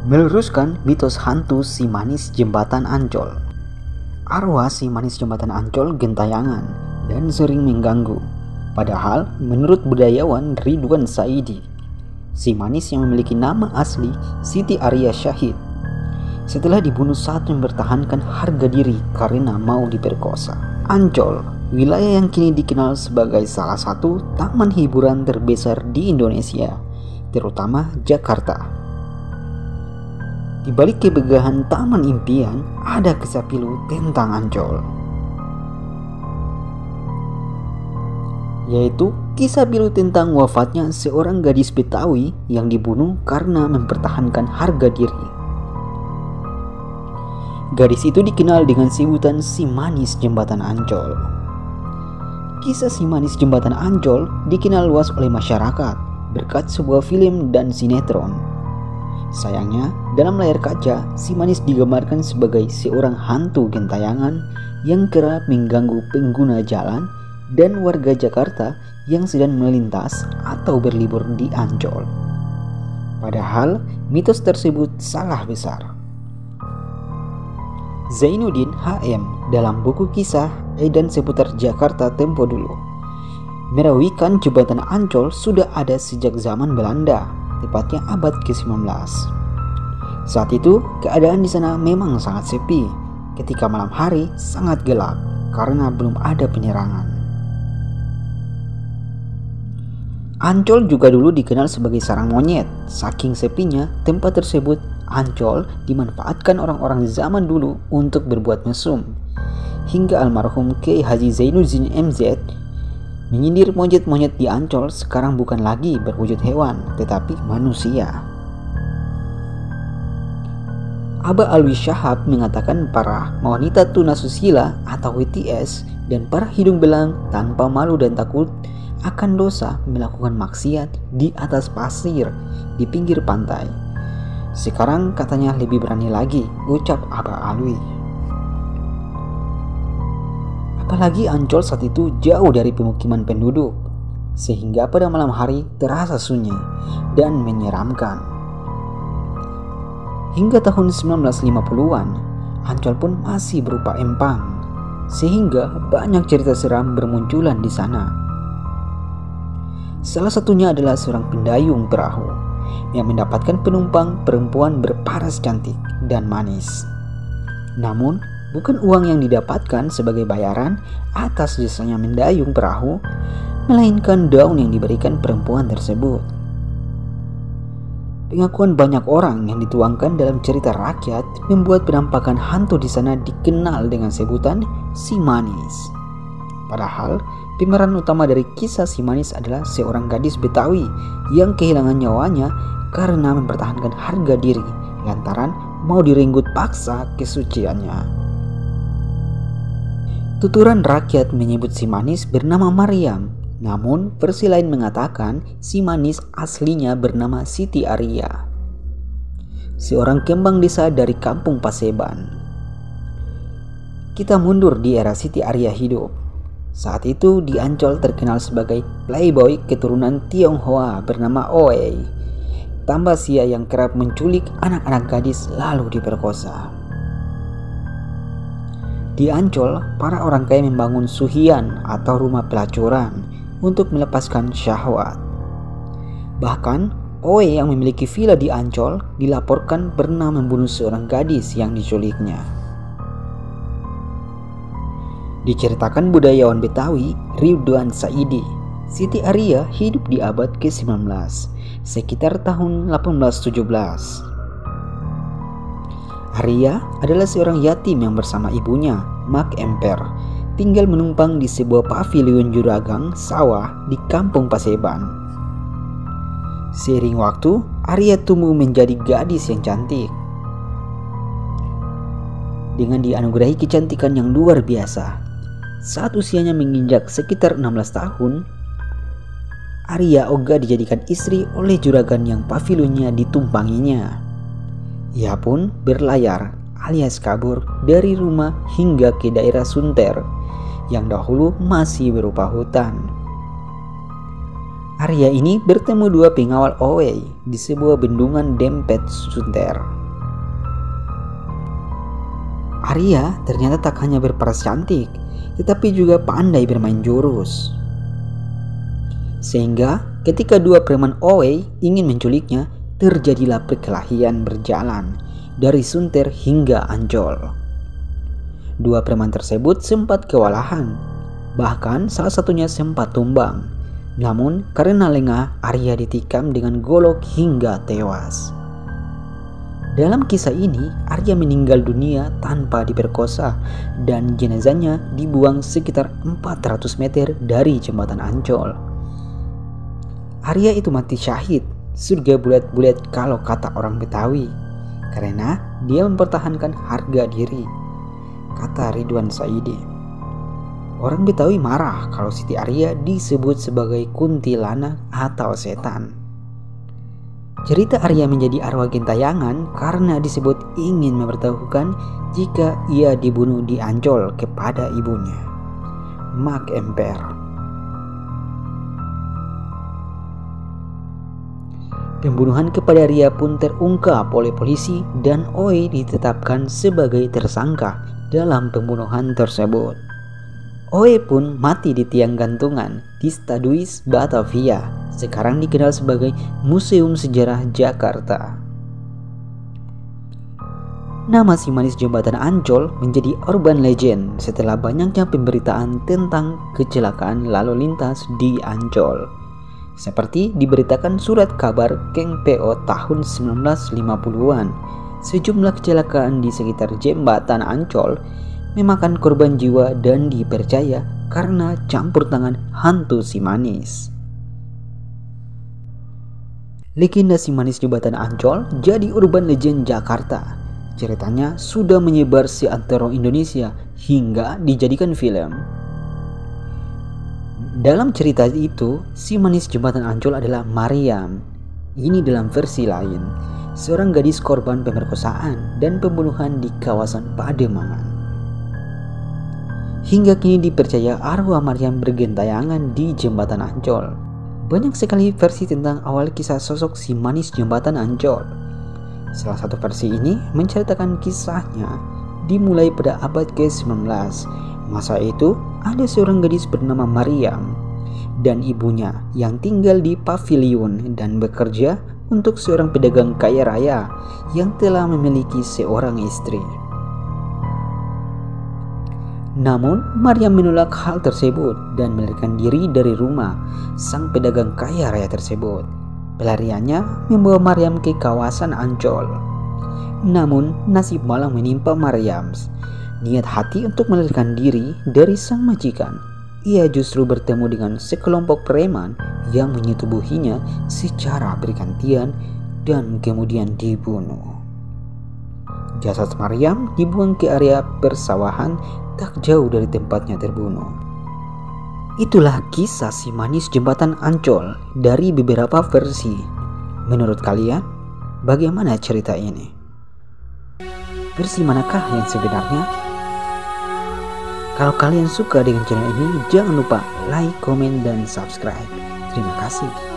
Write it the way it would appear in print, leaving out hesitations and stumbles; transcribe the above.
meluruskan mitos hantu si manis jembatan Ancol. Arwah si manis jembatan Ancol gentayangan dan sering mengganggu. Padahal menurut budayawan Ridwan Saidi, si manis yang memiliki nama asli Siti Arya Syahid setelah dibunuh saat mempertahankan harga diri karena mau diperkosa. Ancol, wilayah yang kini dikenal sebagai salah satu taman hiburan terbesar di Indonesia, terutama Jakarta. Di balik kemegahan taman impian, ada kisah pilu tentang Ancol, yaitu kisah pilu tentang wafatnya seorang gadis Betawi yang dibunuh karena mempertahankan harga diri. Gadis itu dikenal dengan sebutan si manis jembatan Ancol. Kisah si manis jembatan Ancol dikenal luas oleh masyarakat berkat sebuah film dan sinetron. Sayangnya, dalam layar kaca, si manis digambarkan sebagai seorang hantu gentayangan yang kerap mengganggu pengguna jalan dan warga Jakarta yang sedang melintas atau berlibur di Ancol. Padahal, mitos tersebut salah besar. Zainuddin HM dalam buku kisah Edan seputar Jakarta tempo dulu merawikan jembatan Ancol sudah ada sejak zaman Belanda, tepatnya abad ke-19. Saat itu, keadaan di sana memang sangat sepi. Ketika malam hari sangat gelap karena belum ada penyerangan. Ancol juga dulu dikenal sebagai sarang monyet. Saking sepinya, tempat tersebut, Ancol, dimanfaatkan orang-orang zaman dulu untuk berbuat mesum. Hingga almarhum Kiai Haji Zainuddin MZ menyindir monyet-monyet di Ancol sekarang bukan lagi berwujud hewan, tetapi manusia. Aba Alwi Shahab mengatakan para wanita tunasusila atau WTS dan para hidung belang tanpa malu dan takut akan dosa melakukan maksiat di atas pasir di pinggir pantai. Sekarang katanya lebih berani lagi, ucap Aba Alwi. Apalagi Ancol saat itu jauh dari pemukiman penduduk, sehingga pada malam hari terasa sunyi dan menyeramkan. Hingga tahun 1950-an, Ancol pun masih berupa empang, sehingga banyak cerita seram bermunculan di sana. Salah satunya adalah seorang pendayung perahu yang mendapatkan penumpang perempuan berparas cantik dan manis. Namun, bukan uang yang didapatkan sebagai bayaran atas jasanya mendayung perahu, melainkan daun yang diberikan perempuan tersebut. Pengakuan banyak orang yang dituangkan dalam cerita rakyat membuat penampakan hantu di sana dikenal dengan sebutan si manis. Padahal, pemeran utama dari kisah si manis adalah seorang gadis Betawi yang kehilangan nyawanya karena mempertahankan harga diri lantaran mau direnggut paksa kesuciannya. Tuturan rakyat menyebut si manis bernama Maryam, namun versi lain mengatakan si manis aslinya bernama Siti Arya, seorang kembang desa dari kampung Paseban. Kita mundur di era Siti Arya hidup. Saat itu di Ancol terkenal sebagai playboy keturunan Tionghoa bernama Oei, tambasia yang kerap menculik anak-anak gadis lalu diperkosa. Di Ancol, para orang kaya membangun suhian atau rumah pelacuran untuk melepaskan syahwat. Bahkan, Oei yang memiliki villa di Ancol dilaporkan pernah membunuh seorang gadis yang diculiknya. Diceritakan budayawan Betawi Ridwan Saidi, Siti Arya hidup di abad ke-19, sekitar tahun 1817. Arya adalah seorang yatim yang bersama ibunya, Mak Emper, tinggal menumpang di sebuah pavilion juragang sawah di kampung Paseban. Seiring waktu, Arya tumbuh menjadi gadis yang cantik. Dengan dianugerahi kecantikan yang luar biasa, saat usianya menginjak sekitar 16 tahun, Arya ogah dijadikan istri oleh juragan yang pavilionnya ditumpanginya. Ia pun berlayar alias kabur dari rumah hingga ke daerah Sunter yang dahulu masih berupa hutan. Arya ini bertemu dua pengawal Owe di sebuah bendungan dempet Sunter. Arya ternyata tak hanya berparas cantik, tetapi juga pandai bermain jurus. Sehingga ketika dua preman Owe ingin menculiknya, terjadilah perkelahian berjalan dari Sunter hingga Ancol. Dua preman tersebut sempat kewalahan, bahkan salah satunya sempat tumbang. Namun karena lengah, Arya ditikam dengan golok hingga tewas. Dalam kisah ini, Arya meninggal dunia tanpa diperkosa dan jenazahnya dibuang sekitar 400 meter dari jembatan Ancol. Arya itu mati syahid, surga bulat-bulat kalau kata orang Betawi, karena dia mempertahankan harga diri, kata Ridwan Saidi. Orang Betawi marah kalau Siti Arya disebut sebagai kuntilanak atau setan. Cerita Arya menjadi arwah gentayangan karena disebut ingin memberitahukan jika ia dibunuh di Ancol kepada ibunya, Mak Emper. Pembunuhan kepada Arya pun terungkap oleh polisi dan Owe ditetapkan sebagai tersangka dalam pembunuhan tersebut. Owe pun mati di tiang gantungan di Staduis, Batavia, sekarang dikenal sebagai Museum Sejarah Jakarta. Nama si manis jembatan Ancol menjadi urban legend setelah banyaknya pemberitaan tentang kecelakaan lalu lintas di Ancol. Seperti diberitakan surat kabar Keng PO tahun 1950-an, sejumlah kecelakaan di sekitar jembatan Ancol memakan korban jiwa dan dipercaya karena campur tangan hantu si manis. Legenda si manis jembatan Ancol jadi urban legend Jakarta. Ceritanya sudah menyebar seantero Indonesia hingga dijadikan film. Dalam cerita itu, si manis jembatan Ancol adalah Mariam. Ini dalam versi lain, seorang gadis korban pemerkosaan dan pembunuhan di kawasan Pademangan. Hingga kini dipercaya arwah Mariam bergentayangan di jembatan Ancol. Banyak sekali versi tentang awal kisah sosok si manis jembatan Ancol. Salah satu versi ini menceritakan kisahnya dimulai pada abad ke-19. Masa itu ada seorang gadis bernama Mariam dan ibunya yang tinggal di pavilion dan bekerja untuk seorang pedagang kaya raya yang telah memiliki seorang istri. Namun Mariam menolak hal tersebut dan melarikan diri dari rumah sang pedagang kaya raya tersebut. Pelariannya membawa Mariam ke kawasan Ancol. Namun nasib malang menimpa Mariam. Niat hati untuk melarikan diri dari sang majikan, ia justru bertemu dengan sekelompok preman yang menyetubuhinya secara bergantian dan kemudian dibunuh. Jasad Mariam dibuang ke area persawahan tak jauh dari tempatnya terbunuh. Itulah kisah si manis jembatan Ancol dari beberapa versi. Menurut kalian, bagaimana cerita ini? Versi manakah yang sebenarnya? Kalau kalian suka dengan channel ini, jangan lupa like, komen, dan subscribe. Terima kasih.